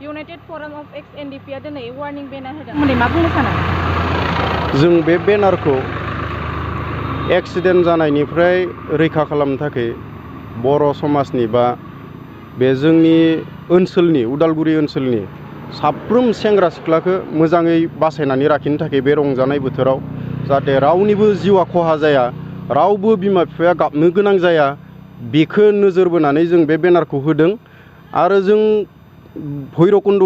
United Forum of Ex-NDP दिनै warning बेनार होदों मोनै मा बुंनो सानो? जों बे बेनारखौ एक्सिडेन्ट जानायनिफ्राय रैखा खालामनो थाखाय बर' समाजनि बा बे जोंनि ओनसोलनि उदालगुरि ओनसोलनि साफ्रोम सेंग्रा सिख्लाखौ मोजाङै बासायनानै लाखिनो थाखाय बे रंजानाय बोथोराव जाहाथे रावनिबो जिउआ खहा जाया, रावबो बिमा बिफाया गाबनो गोनां जाया, बेखौ नोजोर बोनानै जों बे बेनारखौ होदों। आरो जों भैरबकुन्द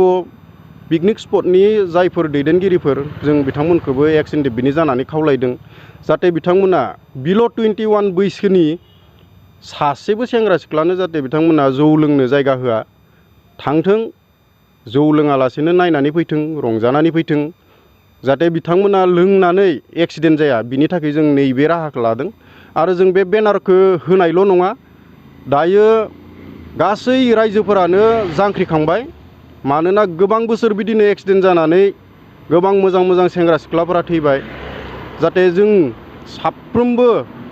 पिकनिक स्पटनि जायफोर दैदेनगिरिफोर जों बिथांमोनखौबो एक्स-एनडिएफबि जानानै खावलायदों जाहाथे बिथांमोना बिल' 21 बैसोनि सासेबो सेंग्रा सिख्लानो जाहाथे बिथांमोना जौ लोंनो जायगा होआ, थांथों जौ लोङालासेनो नायनानै फैथों, रंजानानै फैथों, जाहाथे बिथांमोना लोंनानै एक्सिडेन्ट जाया बिनि थाखाय जों नैबे राहाखौ लादों। आरो जों बे बेनारखौ होनायल' नङा, दायो गासै रायजोफोरानो जांख्रिखांबाय, मानोना गोबां बोसोर बिदिनो एक्सिडेन्ट जानानै गोबां मोजां मोजां सेंग्रा सिख्लाफोरा थैबाय। जाहाथे जों साफ्रोमबो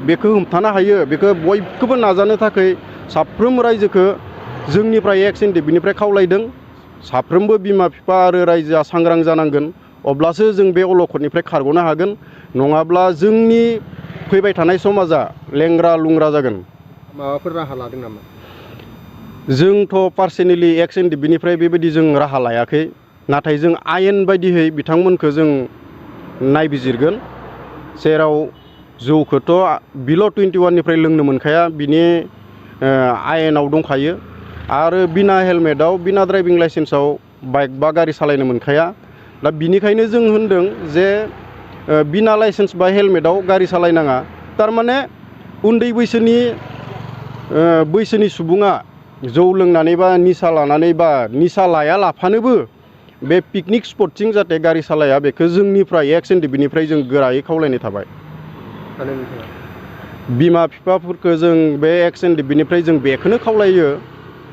बेखौ हमथानो हायो, बेखौ बयखौबो नाजानो थाखाय साफ्रोम रायजोखौ जोंनिफ्राय एक्स-एनडिएफबिनिफ्राय खावलायदों। साफ्रोमबो बिमा बिफा आरो रायजोआ सांग्रां जानांगोन, अब्लासो जों बे अलखदनिफ्राय खारग'नो हागोन, नङाब्ला जोंनि फैबाय थानाय समाजा लेंग्रा लुंग्रा जागोन। माबाफोर राहा लादों नामा? जोंथ' पार्सनेलि एक्स-एनडिएफबिनिफ्राय बेबायदि जों राहा लायाखै, नाथाय जों आयेन बायदियै बिथांमोनखौ जों नायबिजिरगोन। जेराव जौखौथ' बिल' 21निफ्राय लोंनो मोनखाया, बिनि आयेनाव दंखायो। आरो बिना हेलमेटाव, बिना ड्राइभिं लाइसेन्सआव बाइक बा गारि सालायनो मोनखाया। दा बिनिखायनो जों होनदों जे बिना लाइसेन्स बा हेलमेटाव गारि सालायनाङा। थारमाने उन्दै बैसोनि सुबुङा जौ लोंनानै बा निसा लानानै बा निसा लायालाफानोबो बे पिकनिक स्पटथिं जाहाथे गारि सालाया, बेखौ जोंनिफ्राय एक्स-एनडिएफबिनिफ्राय जों गोरायै खावलायनाय थाबाय। बिमा बिफाफोरखौ जों बे एक्स-एनडिएफबिनिफ्राय जों बेखौनो खावलायो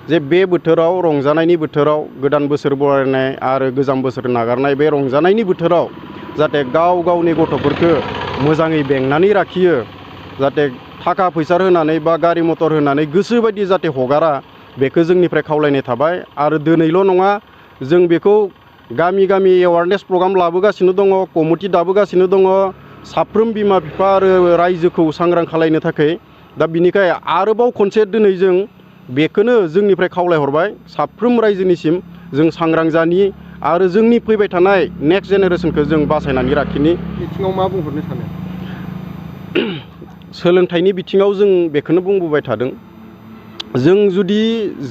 जे बे बोथोराव, रंजानायनि बोथोराव, गोदान बोसोर बरायनाय आरो गोजाम बोसोर नागारनाय बे रंजानायनि बोथोराव जाहाथे गाव गावनि गथ'फोरखौ मोजाङै बेंनानै लाखियो, जाहाथे थाखा फैसा होनानै बा गारि मटर होनानै गोसो बायदि जाहाथे हगारा, बेखौ जोंनिफ्राय खावलायनाय थाबाय। आरो दिनैल' नङा, जों बेखौ गामि गामि एवारनेस प्रग्राम लाबोगासिनो दङ, कमिटि दाबोगासिनो दङ, साफ्रोम बिमा बिफा आरो रायजोखौ सांग्रां खालामनो थाखाय। दा बिनिखाय आरोबाव खनसे दिनै जों बेखौनो जोंनिफ्राय खावलायहरबाय साफ्रोम रायजोनिसिम, जों सांग्रां जानि आरो जोंनि फैबाय थानाय नेक्स्ट जेनेरेसनखौ जों बासायनानै लाखिनि। बिथिङाव मा बुंहरनो सानो? सोलोंथाइनि बिथिङाव जों बेखौनो बुंबोबाय थादों, जों जुदि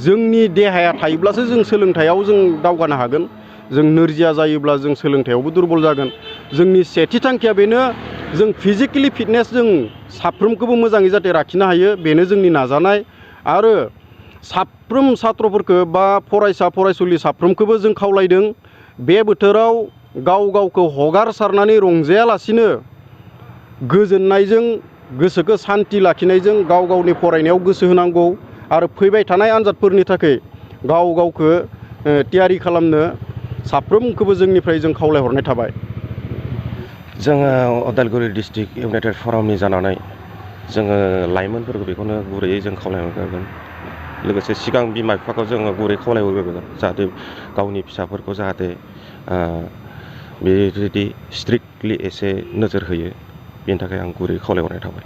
जोंनि देहाया थायोब्लासो जों सोलोंथाइयाव जों दावगानो हागोन। जों नोरजिया जायोब्ला जों सोलोंथाइयावबो दुरबल जागोन। जोंनि सेथि थांखिया बेनो, जों फिजिकेलि फिटनेस जों साफ्रोमखौबो मोजाङै जाहाथे लाखिनो हायो, बेनो जोंनि नाजानाय। आरो साफ्रोम सात्रफोरखौ बा फरायसा फरायसुलि साफ्रोमखौबो जों खावलायदों, बे बोथोराव गाव गावखौ हगारसारनानै रंजायालासिनो गोजोननायजों, गोसोखौ सान्थि लाखिनायजों गाव गावनि फरायनायाव गोसो होनांगौ। आरो फैबाय थानाय आनजादफोरनि थाखाय गाव गावखौ थियारि खालामनो साफ्रोमखौबो जोंनिफ्राय जों खावलायहरनाय थाबाय। जोङो उदालगुरि डिस्ट्रिक्ट इउनाइटेड फरामनि जानानै जोङो लाइमोनफोरखौ बेखौनो गुरैयै जों खावलायहरगोन। लोगोसे सिगां बिमा बिफाखौ जोङो गुरै खावलायहरगोन, जाहाथे गावनि फिसाफोरखौ जाहाथे बेबायदि स्ट्रिक्टलि एसे नोजोर होयो, बेनि थाखाय आं गुरै खावलायहरनाय थाबाय।